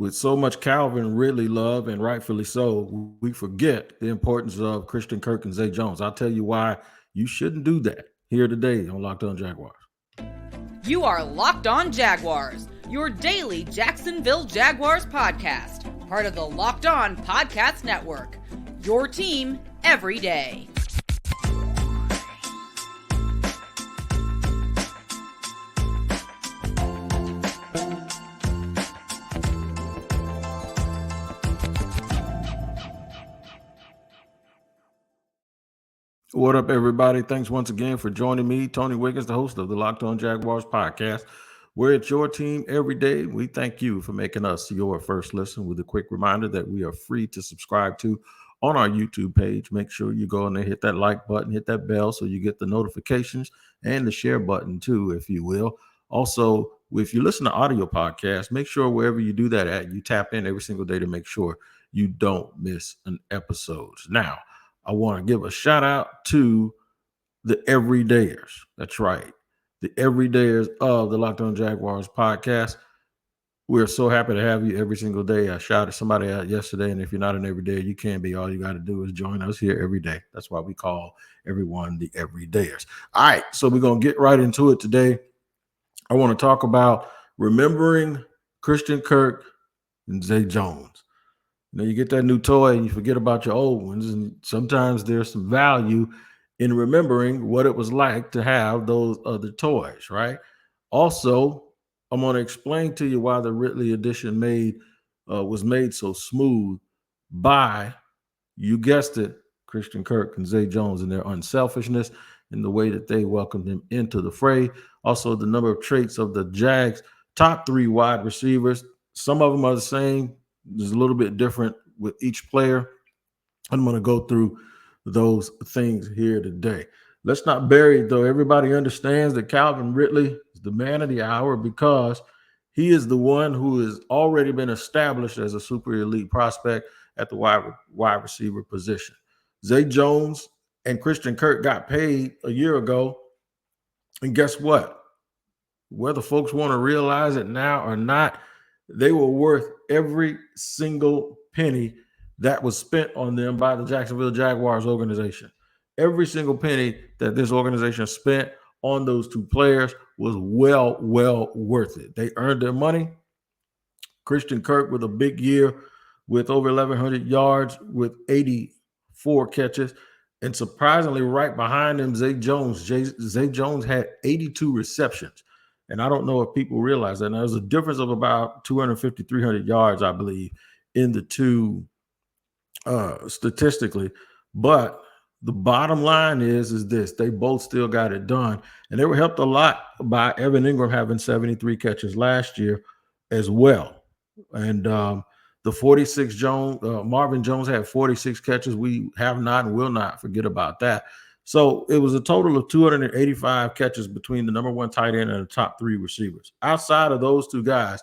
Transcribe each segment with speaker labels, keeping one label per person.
Speaker 1: With so much Calvin Ridley love, and rightfully so, we forget the importance of Christian Kirk and Zay Jones. I'll tell you why you shouldn't do that here today on Locked On Jaguars.
Speaker 2: You are Locked On Jaguars, your daily Jacksonville Jaguars podcast, part of the Locked On Podcast Network, your team every day.
Speaker 1: What up, everybody? Thanks once again for joining me, Tony Wiggins, the host of the Locked On Jaguars podcast. We're at your team every day. We thank you for making us your first listen, with a quick reminder that we are free to subscribe to on our YouTube page. Make sure you go in there, hit that like button, hit that bell so you get the notifications, and the share button too, if you will. Also, if you listen to audio podcasts, make sure wherever you do that at, you tap in every single day to make sure you don't miss an episode. Now, I want to give a shout out to the everydayers. That's right. The everydayers of the Locked On Jaguars podcast. We're so happy to have you every single day. I shouted somebody out yesterday, and if you're not an everydayer, you can be. All you got to do is join us here every day. That's why we call everyone the everydayers. All right, so we're going to get right into it today. I want to talk about remembering Christian Kirk and Zay Jones. You get that new toy and you forget about your old ones, and sometimes there's some value in remembering what it was like to have those other toys, right? Also, I'm going to explain to you why the Ridley edition was made so smooth by, you guessed it, Christian Kirk and Zay Jones, and their unselfishness and the way that they welcomed him into the fray. Also, the number of traits of the Jags' top three wide receivers. Some of them are the same. There's a little bit different with each player. I'm going to go through those things here today. Let's not bury it, though. Everybody understands that Calvin Ridley is the man of the hour because he is the one who has already been established as a super elite prospect at the wide receiver position. Zay Jones and Christian Kirk got paid a year ago. And guess what? Whether folks want to realize it now or not, they were worth every single penny that was spent on them by the Jacksonville Jaguars organization. Every single penny that this organization spent on those two players was well worth it. They earned their money. Christian Kirk with a big year with over 1,100 yards with 84 catches. And surprisingly, right behind him, Zay Jones. Zay Jones had 82 receptions. And I don't know if people realize that. Now, there's a difference of about 250, 300 yards, I believe, in the two statistically. But the bottom line is this. They both still got it done. And they were helped a lot by Evan Ingram having 73 catches last year as well. And the 46 Marvin Jones had 46 catches. We have not and will not forget about that. So it was a total of 285 catches between the number one tight end and the top three receivers. Outside of those two guys,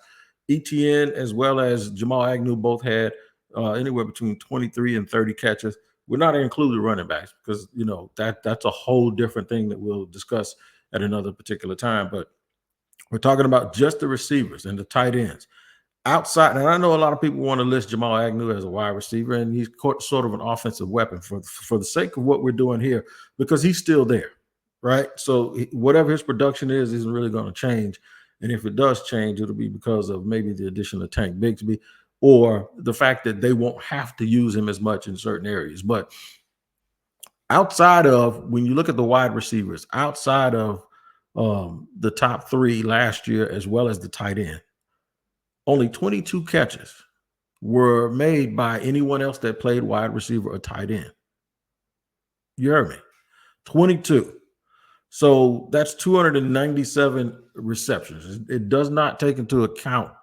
Speaker 1: ETN as well as Jamal Agnew both had anywhere between 23 and 30 catches. We're not including running backs because, that's a whole different thing that we'll discuss at another particular time. But we're talking about just the receivers and the tight ends. Outside, and I know a lot of people want to list Jamal Agnew as a wide receiver, and he's sort of an offensive weapon for the sake of what we're doing here, because he's still there, right? So whatever his production is isn't really going to change. And if it does change, it'll be because of maybe the addition of Tank Bigsby or the fact that they won't have to use him as much in certain areas. But outside of, when you look at the wide receivers, outside of the top three last year, as well as the tight end, only 22 catches were made by anyone else that played wide receiver or tight end. You heard me. 22. So that's 297 receptions. It does not take into account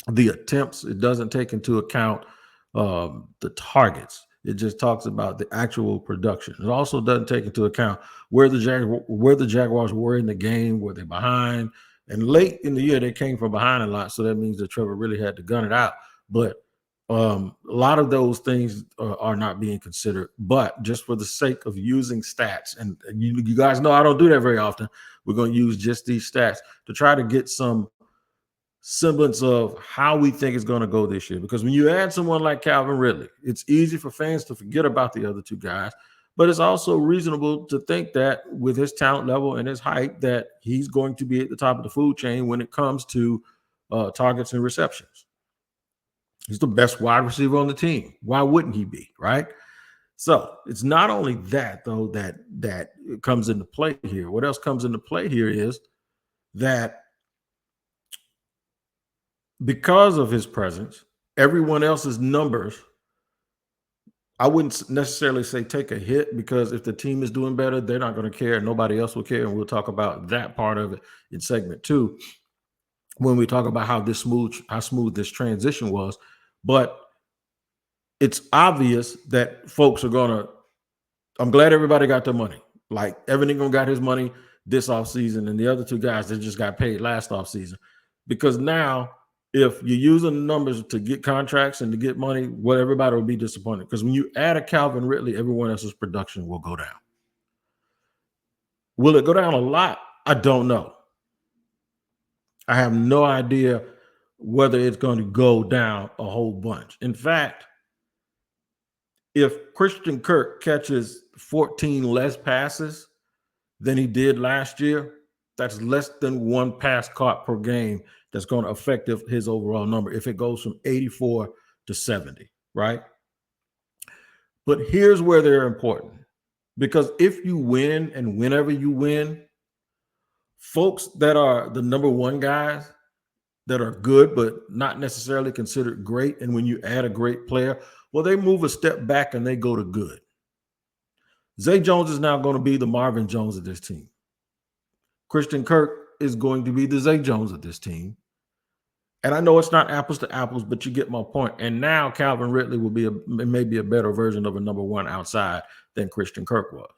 Speaker 1: the attempts. It doesn't take into account the targets. It just talks about the actual production. It also doesn't take into account where the Jaguars were in the game. Were they behind? And late in the year, they came from behind a lot, so that means that Trevor really had to gun it out. But a lot of those things are not being considered. But just for the sake of using stats, and you guys know I don't do that very often, we're going to use just these stats to try to get some semblance of how we think it's going to go this year. Because when you add someone like Calvin Ridley, it's easy for fans to forget about the other two guys, but it's also reasonable to think that with his talent level and his height, that he's going to be at the top of the food chain when it comes to targets and receptions. He's the best wide receiver on the team. Why wouldn't he be, right? So it's not only that, though, that comes into play here. What else comes into play here is that because of his presence, everyone else's numbers, I wouldn't necessarily say take a hit, because if the team is doing better, they're not going to care. Nobody else will care. And we'll talk about that part of it in segment 2 when we talk about how smooth this transition was. But it's obvious that folks are going to, I'm glad everybody got their money. Like Evan Ingram got his money this offseason, and the other two guys that just got paid last offseason. Because now, if you're using the numbers to get contracts and to get money, well, everybody will be disappointed. Because when you add a Calvin Ridley, everyone else's production will go down. Will it go down a lot? I don't know. I have no idea whether it's going to go down a whole bunch. In fact, if Christian Kirk catches 14 less passes than he did last year, that's less than one pass caught per game that's going to affect his overall number if it goes from 84 to 70, right? But here's where they're important. Because if you win, and whenever you win, folks that are the number one guys that are good but not necessarily considered great, and when you add a great player, well, they move a step back and they go to good. Zay Jones is now going to be the Marvin Jones of this team. Christian Kirk is going to be the Zay Jones of this team. And I know it's not apples to apples, but you get my point. And now Calvin Ridley will be maybe a better version of a number one outside than Christian Kirk was.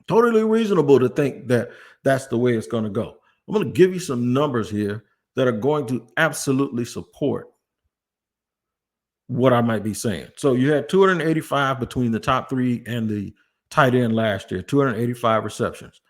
Speaker 1: Totally reasonable to think that that's the way it's going to go. I'm going to give you some numbers here that are going to absolutely support what I might be saying. So you had 285 between the top three and the tight end last year, 285 receptions.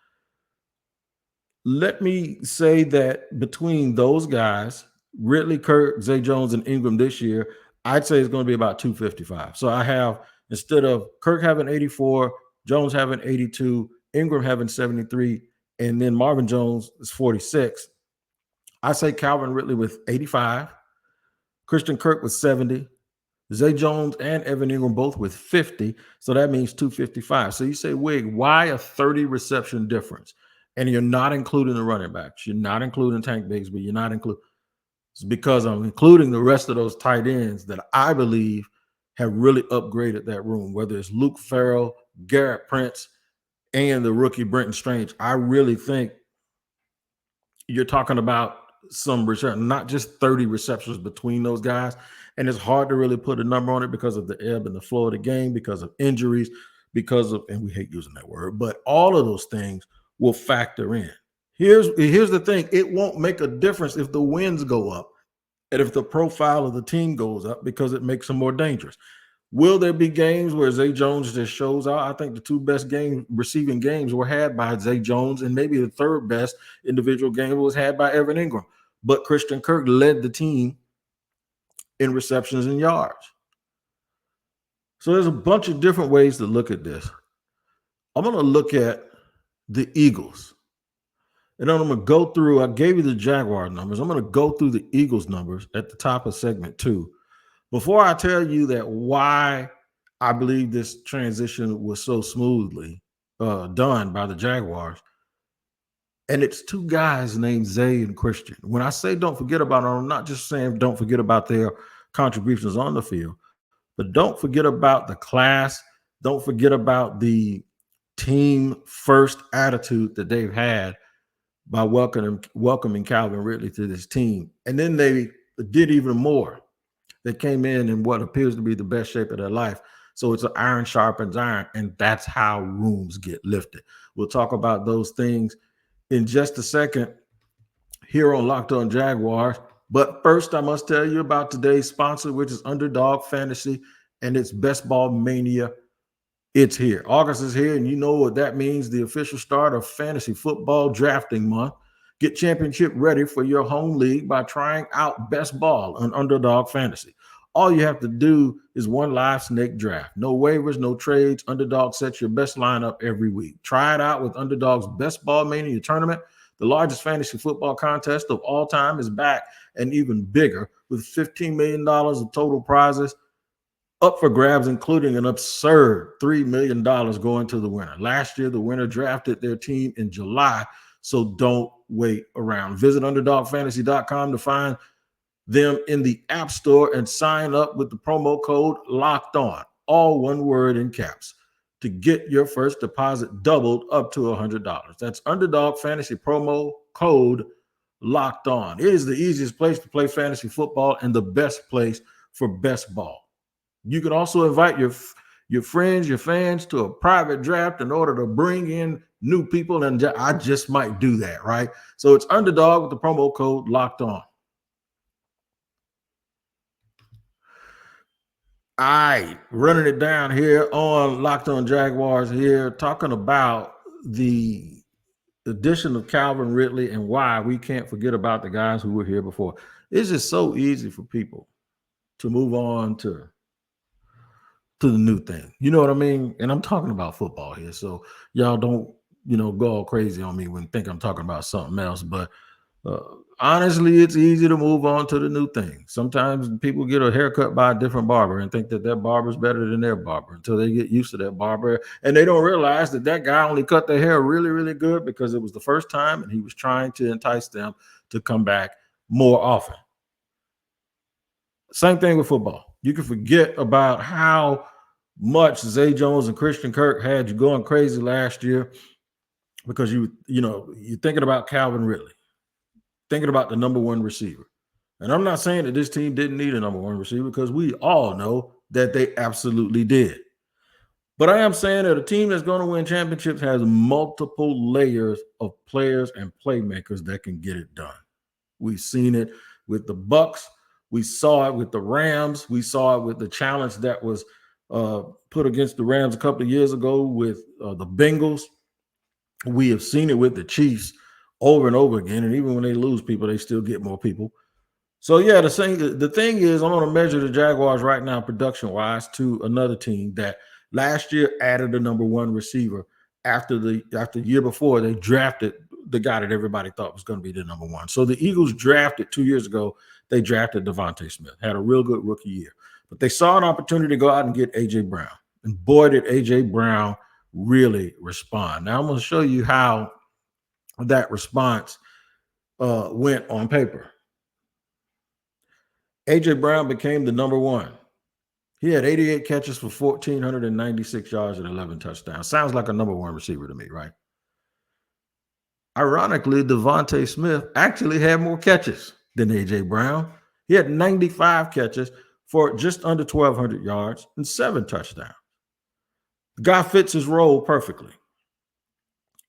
Speaker 1: Let me say that between those guys, Ridley, Kirk, Zay Jones, and Ingram this year, I'd say it's going to be about 255. So I have, instead of Kirk having 84, Jones having 82, Ingram having 73, and then Marvin Jones is 46. I say Calvin Ridley with 85, Christian Kirk with 70, Zay Jones and Evan Ingram both with 50. So that means 255. So you say, Wig, why a 30 reception difference? And you're not including the running backs. You're not including Tank Bigsby. You're not including. It's because I'm including the rest of those tight ends that I believe have really upgraded that room, whether it's Luke Farrell, Garrett Prince, and the rookie Brenton Strange. I really think you're talking about some reception, not just 30 receptions between those guys. And it's hard to really put a number on it because of the ebb and the flow of the game, because of injuries, because of, and we hate using that word, but all of those things will factor in. Here's the thing. It won't make a difference if the wins go up and if the profile of the team goes up, because it makes them more dangerous. Will there be games where Zay Jones just shows out? I think the two best receiving games were had by Zay Jones, and maybe the third best individual game was had by Evan Ingram. But Christian Kirk led the team in receptions and yards. So there's a bunch of different ways to look at this. I'm going to look at the Eagles. And then I'm going to go through, I gave you the Jaguar numbers. I'm going to go through the Eagles numbers at the top of segment 2. Before I tell you that why I believe this transition was so smoothly done by the Jaguars, and it's two guys named Zay and Christian. When I say don't forget about them, I'm not just saying don't forget about their contributions on the field, but don't forget about the class. Don't forget about the team first attitude that they've had by welcoming Calvin Ridley to this team. And then they did even more. They came in what appears to be the best shape of their life. So it's an iron sharpens iron, and that's how rooms get lifted. We'll talk about those things in just a second here on Locked On Jaguars. But first, I must tell you about today's sponsor, which is Underdog Fantasy, and it's Best Ball Mania. It's here. August is here, and you know what that means, the official start of fantasy football drafting month. Get championship ready for your home league by trying out Best Ball on Underdog Fantasy. All you have to do is one live snake draft. No waivers, no trades. Underdog sets your best lineup every week. Try it out with Underdog's Best Ball Mania tournament. The largest fantasy football contest of all time is back and even bigger with $15 million of total prizes up for grabs, including an absurd $3 million going to the winner. Last year, the winner drafted their team in July, so don't wait around. Visit UnderdogFantasy.com to find them in the App Store and sign up with the promo code Locked On, all one word in caps, to get your first deposit doubled up to $100. That's Underdog Fantasy promo code Locked On. It is the easiest place to play fantasy football and the best place for best ball. You can also invite your friends, your fans to a private draft in order to bring in new people, and I just might do that, right? So it's Underdog with the promo code Locked On. All right, running it down here on Locked On Jaguars here, talking about the addition of Calvin Ridley and why we can't forget about the guys who were here before. It's just so easy for people to move on to the new thing. You know what I mean? And I'm talking about football here, so y'all don't, go all crazy on me when think I'm talking about something else. But honestly, it's easy to move on to the new thing. Sometimes people get a haircut by a different barber and think that barber's better than their barber until they get used to that barber. And they don't realize that guy only cut their hair really, really good because it was the first time and he was trying to entice them to come back more often. Same thing with football. You can forget about how much Zay Jones and Christian Kirk had you going crazy last year because you're thinking about Calvin Ridley, thinking about the number one receiver. And I'm not saying that this team didn't need a number one receiver because we all know that they absolutely did. But I am saying that a team that's going to win championships has multiple layers of players and playmakers that can get it done. We've seen it with the Bucs. We saw it with the Rams. We saw it with the challenge that was put against the Rams a couple of years ago with the Bengals. We have seen it with the Chiefs over and over again. And even when they lose people, they still get more people. So, yeah, the thing is, I'm going to measure the Jaguars right now production-wise to another team that last year added a number one receiver after the year before they drafted the guy that everybody thought was going to be the number one. So the Eagles drafted 2 years ago, they drafted Devontae Smith, had a real good rookie year. But they saw an opportunity to go out and get A.J. Brown. And boy, did A.J. Brown really respond. Now I'm going to show you how that response went on paper. A.J. Brown became the number one. He had 88 catches for 1,496 yards and 11 touchdowns. Sounds like a number one receiver to me, right? Ironically, Devontae Smith actually had more catches than A.J. Brown. He had 95 catches for just under 1,200 yards and 7 touchdowns. The guy fits his role perfectly.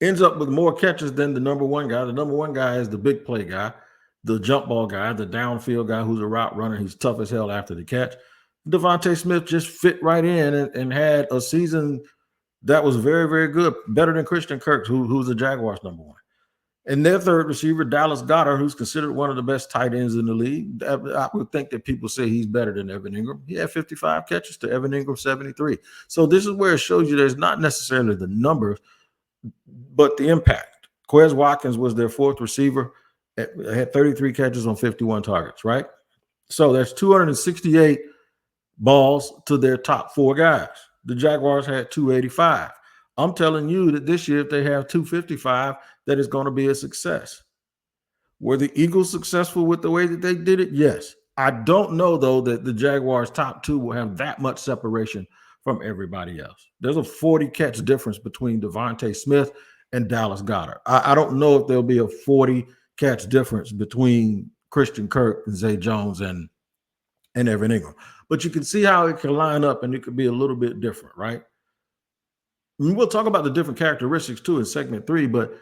Speaker 1: Ends up with more catches than the number one guy. The number one guy is the big play guy, the jump ball guy, the downfield guy who's a route runner. He's tough as hell after the catch. Devontae Smith just fit right in and had a season that was very, very good, better than Christian Kirk, who's the Jaguars' number one. And their third receiver, Dallas Goedert, who's considered one of the best tight ends in the league. I would think that people say he's better than Evan Ingram. He had 55 catches to Evan Ingram 73. So this is where it shows you there's not necessarily the numbers, but the impact. Quez Watkins was their fourth receiver, had 33 catches on 51 targets, right? So that's 268 balls to their top four guys. The Jaguars had 285. I'm telling you that this year, if they have 255, that is going to be a success. Were the Eagles successful with the way that they did it? Yes. I don't know, though, that the Jaguars' top two will have that much separation from everybody else. There's a 40-catch difference between Devontae Smith and Dallas Goedert. I don't know if there'll be a 40-catch difference between Christian Kirk and Zay Jones and Evan Ingram. But you can see how it can line up, and it could be a little bit different, right? We'll talk about the different characteristics, too, in segment 3, but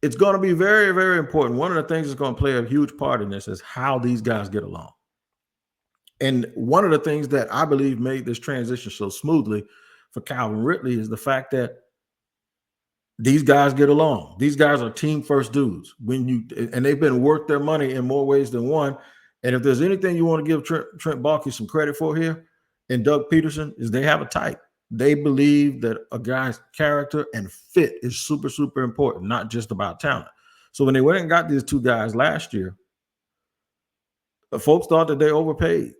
Speaker 1: it's going to be very, very important. One of the things that's going to play a huge part in this is how these guys get along. And one of the things that I believe made this transition so smoothly for Calvin Ridley is the fact that these guys get along. These guys are team first dudes. And they've been worth their money in more ways than one. And if there's anything you want to give Trent Baalke some credit for here and Doug Peterson is they have a type. They believe that a guy's character and fit is super, super important, not just about talent. So when they went and got these two guys last year, the folks thought that they overpaid,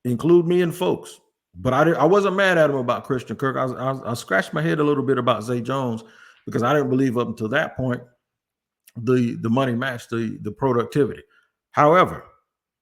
Speaker 1: include me and folks. But I wasn't mad at them about Christian Kirk. I scratched my head a little bit about Zay Jones because I didn't believe up until that point the money matched the productivity. However,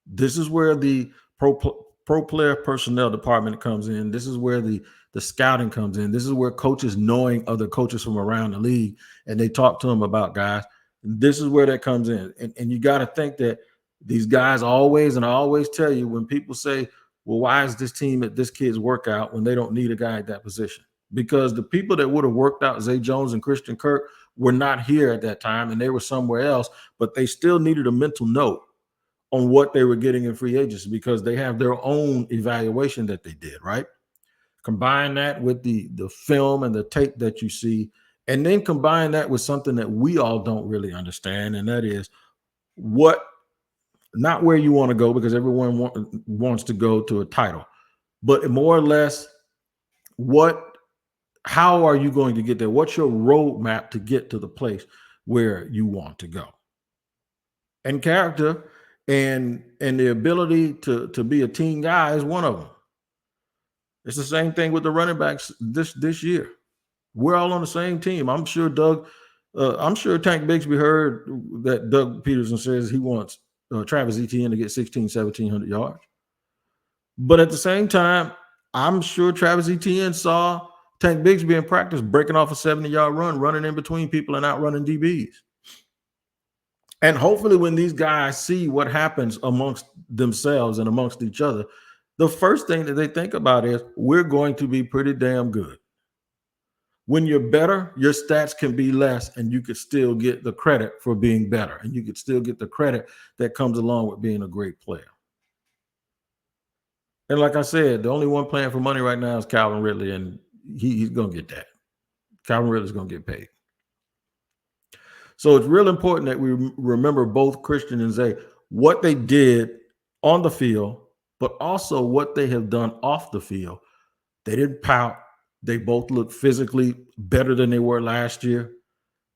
Speaker 1: this is where the pro player personnel department comes in. This is where the scouting comes in. This is where coaches knowing other coaches from around the league and they talk to them about guys. This is where that comes in. And you got to think that these guys always, and I always tell you when people say, well, why is this team at this kid's workout when they don't need a guy at that position? Because the people that would have worked out Zay Jones and Christian Kirk were not here at that time and they were somewhere else, but they still needed a mental note on what they were getting in free agency because they have their own evaluation that they did, right? Combine that with the film and the tape that you see, and then combine that with something that we all don't really understand, and that is not where you want to go because everyone wants to go to a title, but more or less how are you going to get there? What's your roadmap to get to the place where you want to go? And character and the ability to be a team guy is one of them. It's the same thing with the running backs this year. We're all on the same team. I'm sure Tank Bigsby heard that Doug Peterson says he wants Travis Etienne to get 1,700 yards. But at the same time, I'm sure Travis Etienne saw Tank Bigsby in practice breaking off a 70-yard run, running in between people and outrunning DBs. And hopefully when these guys see what happens amongst themselves and amongst each other, the first thing that they think about is we're going to be pretty damn good. When you're better, your stats can be less and you could still get the credit for being better. And you could still get the credit that comes along with being a great player. And like I said, the only one playing for money right now is Calvin Ridley, and he's going to get that. Calvin Ridley's going to get paid. So it's real important that we remember both Christian and Zay, what they did on the field, but also what they have done off the field. They didn't pout. They both look physically better than they were last year.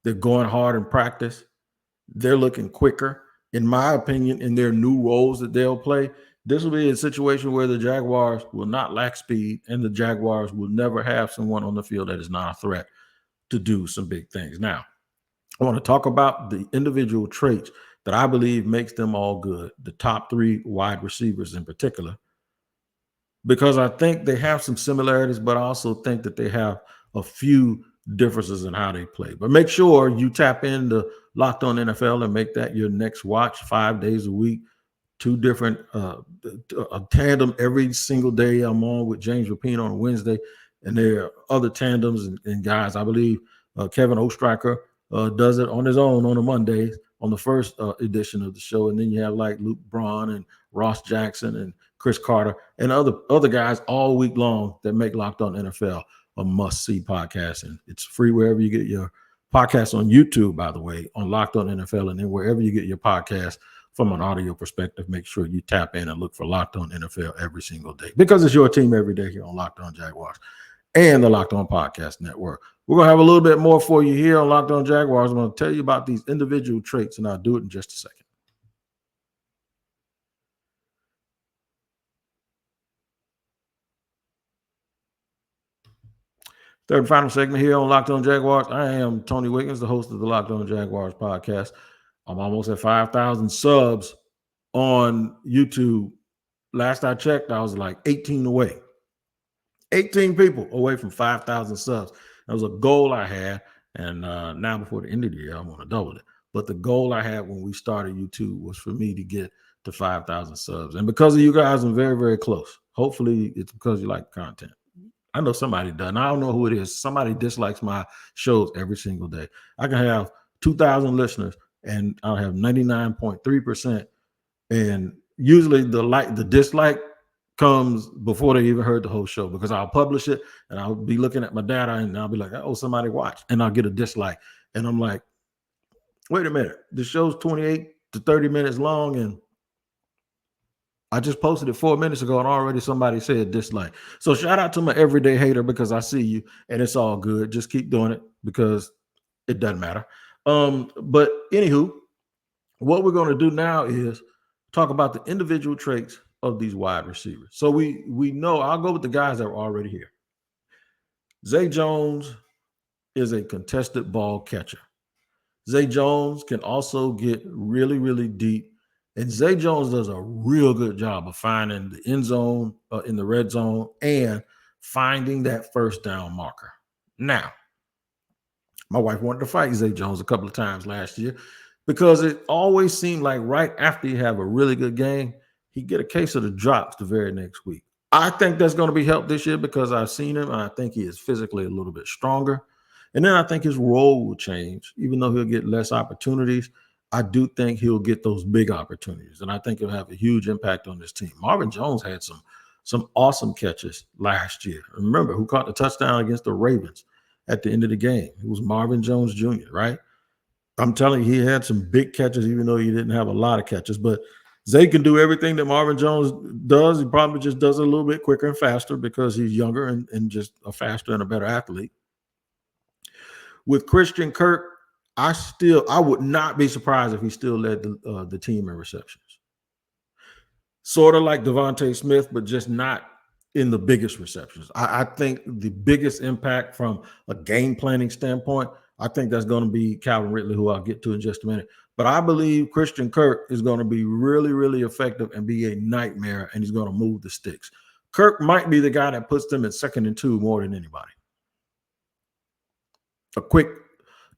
Speaker 1: They're going hard in practice. They're looking quicker. In my opinion, in their new roles that they'll play, this will be a situation where the Jaguars will not lack speed and the Jaguars will never have someone on the field that is not a threat to do some big things. Now, I want to talk about the individual traits that I believe makes them all good, the top three wide receivers in particular, because I think they have some similarities, but I also think that they have a few differences in how they play. But make sure you tap into Locked On NFL and make that your next watch 5 days a week, two different a tandem every single day. I'm on with James Rapine on Wednesday, and there are other tandems and guys. I believe Kevin Oestreicher does it on his own on a Monday on the first edition of the show. And then you have like Luke Braun and Ross Jackson and Chris Carter and other guys all week long that make Locked On NFL a must-see podcast. And it's free wherever you get your podcast on YouTube, by the way, on Locked On NFL. And then wherever you get your podcast from an audio perspective, make sure you tap in and look for Locked On NFL every single day because it's your team every day here on Locked On Jaguars and the Locked On Podcast Network. We're going to have a little bit more for you here on Locked On Jaguars. I'm going to tell you about these individual traits, and I'll do it in just a second. Third and final segment here on Locked On Jaguars. I am Tony Wiggins, the host of the Locked On Jaguars podcast. I'm almost at 5,000 subs on YouTube. Last I checked, I was like 18 away. 18 people away from 5,000 subs. That was a goal I had, and now before the end of the year, I want to double it. But the goal I had when we started YouTube was for me to get to 5,000 subs. And because of you guys, I'm very, very close. Hopefully, it's because you like the content. I know somebody does. I don't know who it is. Somebody dislikes my shows every single day. I can have 2,000 listeners, and I'll have 99.3%. And usually the dislike comes before they even heard the whole show, because I'll publish it and I'll be looking at my data and I'll be like, oh, somebody watched, and I'll get a dislike. And I'm like, wait a minute, the show's 28 to 30 minutes long and I just posted it 4 minutes ago and already somebody said dislike. So shout out to my everyday hater, because I see you and it's all good. Just keep doing it because it doesn't matter. But anywho, what we're going to do now is talk about the individual traits of these wide receivers. So we know, I'll go with the guys that are already here. Zay Jones is a contested ball catcher. Zay Jones can also get really, really deep. And Zay Jones does a real good job of finding the end zone, in the red zone, and finding that first down marker. Now, my wife wanted to fight Zay Jones a couple of times last year because it always seemed like right after you have a really good game, he'd get a case of the drops the very next week. I think that's going to be helped this year because I've seen him and I think he is physically a little bit stronger. And then I think his role will change. Even though he'll get less opportunities, I do think he'll get those big opportunities. And I think he'll have a huge impact on this team. Marvin Jones had some awesome catches last year. Remember, who caught the touchdown against the Ravens at the end of the game? It was Marvin Jones Jr., right? I'm telling you, he had some big catches, even though he didn't have a lot of catches. But Zay can do everything that Marvin Jones does. He probably just does it a little bit quicker and faster because he's younger and just a faster and a better athlete. With Christian Kirk, I would not be surprised if he still led the team in receptions. Sort of like Devontae Smith, but just not in the biggest receptions. I think the biggest impact from a game planning standpoint, I think that's going to be Calvin Ridley, who I'll get to in just a minute. But I believe Christian Kirk is going to be really, really effective and be a nightmare, and he's going to move the sticks. Kirk might be the guy that puts them at 2nd and 2 more than anybody. A quick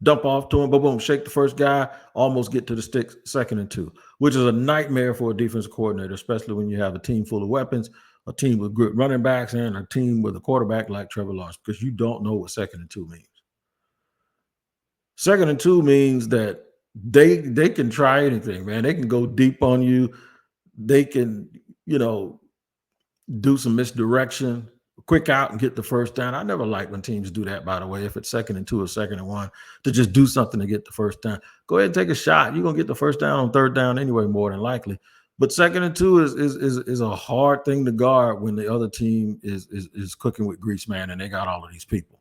Speaker 1: dump off to him, boom, boom, shake the first guy, almost get to the sticks, 2nd and 2, which is a nightmare for a defensive coordinator, especially when you have a team full of weapons, a team with good running backs, and a team with a quarterback like Trevor Lawrence, because you don't know what 2nd and 2 means. 2nd and 2 means that they can try anything, man. They can go deep on you. They can, do some misdirection, quick out and get the first down. I never like when teams do that, by the way, if it's 2nd and 2 or 2nd and 1, to just do something to get the first down. Go ahead and take a shot. You're going to get the first down on 3rd down anyway, more than likely. But 2nd and 2 is a hard thing to guard when the other team is cooking with grease, man, and they got all of these people.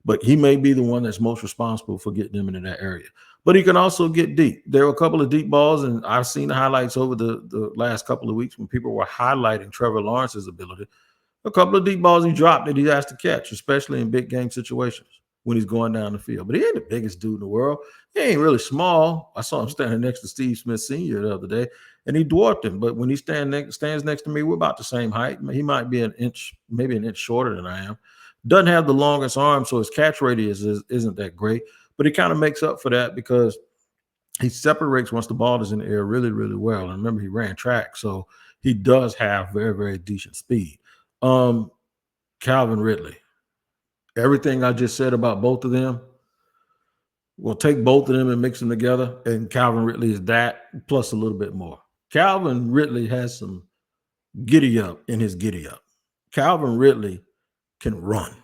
Speaker 1: But he may be the one that's most responsible for getting them into that area. But he can also get deep. There were a couple of deep balls, and I've seen the highlights over the last couple of weeks when people were highlighting Trevor Lawrence's ability. A couple of deep balls he dropped that he has to catch, especially in big game situations when he's going down the field. But he ain't the biggest dude in the world. He ain't really small. I saw him standing next to Steve Smith Sr. the other day, and he dwarfed him. But when he stands next to me, we're about the same height. He might be maybe an inch shorter than I am. Doesn't have the longest arm, so his catch radius isn't that great. But he kind of makes up for that because he separates once the ball is in the air really, really well. And remember, he ran track, so he does have very, very decent speed. Calvin Ridley. Everything I just said about both of them, we'll take both of them and mix them together, and Calvin Ridley is that plus a little bit more. Calvin Ridley has some giddy up in his giddy up. Calvin Ridley can run.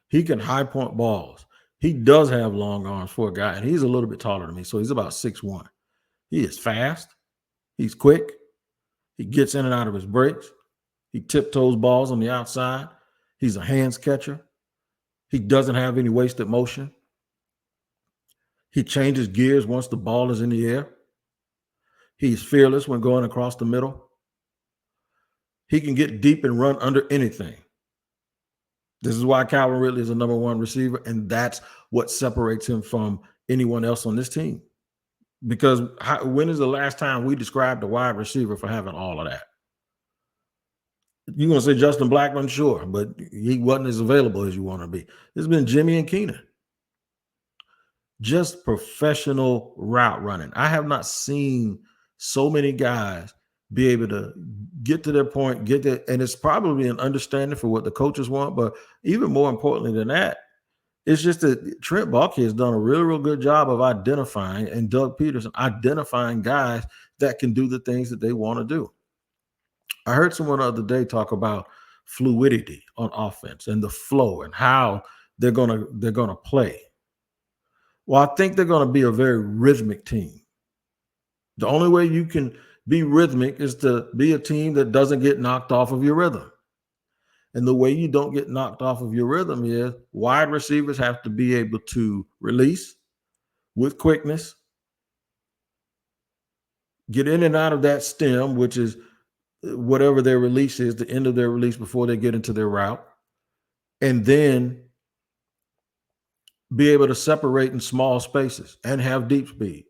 Speaker 1: He can high point balls. He does have long arms for a guy, and he's a little bit taller than me, so he's about 6'1". He is fast. He's quick. He gets in and out of his breaks. He tiptoes balls on the outside. He's a hands catcher. He doesn't have any wasted motion. He changes gears once the ball is in the air. He's fearless when going across the middle. He can get deep and run under anything. This is why Calvin Ridley is a number 1 receiver, and that's what separates him from anyone else on this team. Because when is the last time we described a wide receiver for having all of that? You're going to say Justin Blackmon? Sure, but he wasn't as available as you want to be. It's been Jimmy and Keenan. Just professional route running. I have not seen so many guys be able to get to their point, get there, and it's probably an understanding for what the coaches want, but even more importantly than that, it's just that Trent Baalke has done a real, real good job of identifying, and Doug Peterson identifying guys that can do the things that they want to do. I heard someone the other day talk about fluidity on offense and the flow and how they're gonna play. Well, I think they're gonna be a very rhythmic team. The only way you can be rhythmic is to be a team that doesn't get knocked off of your rhythm. And the way you don't get knocked off of your rhythm is wide receivers have to be able to release with quickness, get in and out of that stem, which is whatever their release is, the end of their release before they get into their route, and then be able to separate in small spaces and have deep speed.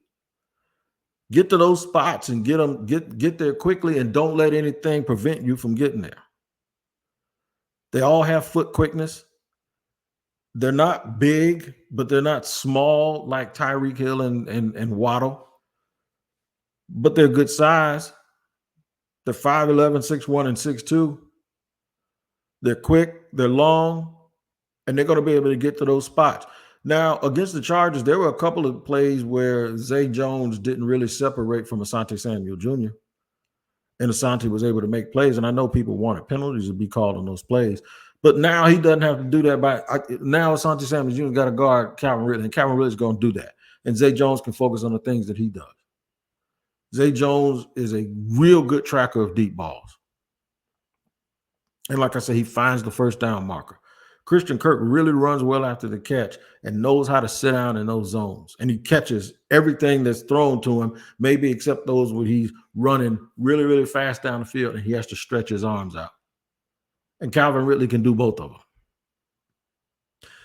Speaker 1: Get to those spots and get there quickly, and don't let anything prevent you from getting there. They all have foot quickness. They're not big, but they're not small like Tyreek Hill and Waddle. But they're good size. They're 5'11", 6'1", and 6'2". They're quick, they're long, and they're going to be able to get to those spots. Now, against the Chargers, there were a couple of plays where Zay Jones didn't really separate from Asante Samuel Jr., and Asante was able to make plays. And I know people wanted penalties to be called on those plays, but now he doesn't have to do that. Now Asante Samuel Jr. got to guard Calvin Ridley, and Calvin Ridley is going to do that. And Zay Jones can focus on the things that he does. Zay Jones is a real good tracker of deep balls. And like I said, he finds the first down marker. Christian Kirk really runs well after the catch and knows how to sit down in those zones. And he catches everything that's thrown to him, maybe except those where he's running really, really fast down the field and he has to stretch his arms out. And Calvin Ridley can do both of them.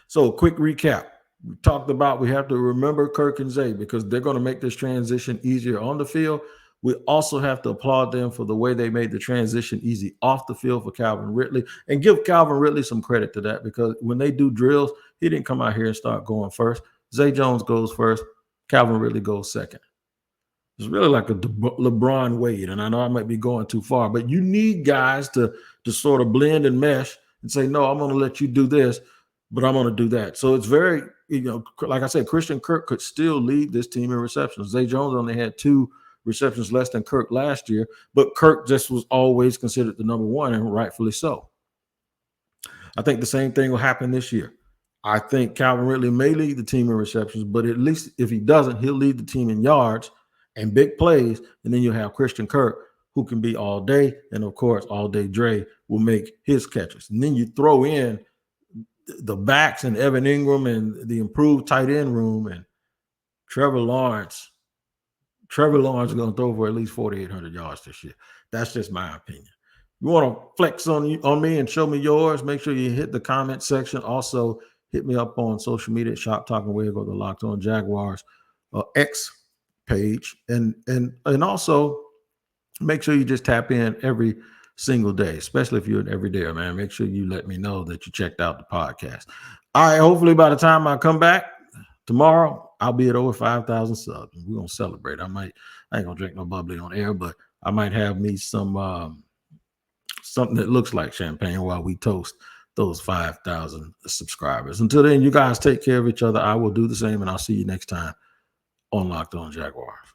Speaker 1: So, quick recap. We talked about we have to remember Kirk and Zay because they're going to make this transition easier on the field. We also have to applaud them for the way they made the transition easy off the field for Calvin Ridley, and give Calvin Ridley some credit to that, because when they do drills, he didn't come out here and start going first. Zay Jones goes first. Calvin Ridley goes second. It's really like a LeBron Wade, and I know I might be going too far, but you need guys to sort of blend and mesh and say, no, I'm going to let you do this, but I'm going to do that. So it's very, like I said, Christian Kirk could still lead this team in receptions. Zay Jones only had 2 receptions less than Kirk last year, but Kirk just was always considered the number one, and rightfully so. I think the same thing will happen this year. I think Calvin Ridley may lead the team in receptions, but at least if he doesn't, he'll lead the team in yards and big plays, and then you'll have Christian Kirk, who can be all day, and of course, all day Dre will make his catches. And then you throw in the backs and Evan Ingram and the improved tight end room and Trevor Lawrence. Trevor Lawrence is going to throw for at least 4,800 yards this year. That's just my opinion. You want to flex on me and show me yours, make sure you hit the comment section. Also, hit me up on social media, Shop Talking Way, go to Locked On Jaguars X page. And also make sure you just tap in every single day, especially if you're an everydayer, man. Make sure you let me know that you checked out the podcast. All right, hopefully by the time I come back tomorrow, I'll be at over 5,000 subs. We're going to celebrate. I ain't going to drink no bubbly on air, but I might have me some something that looks like champagne while we toast those 5,000 subscribers. Until then, you guys take care of each other. I will do the same, and I'll see you next time on Locked On Jaguars.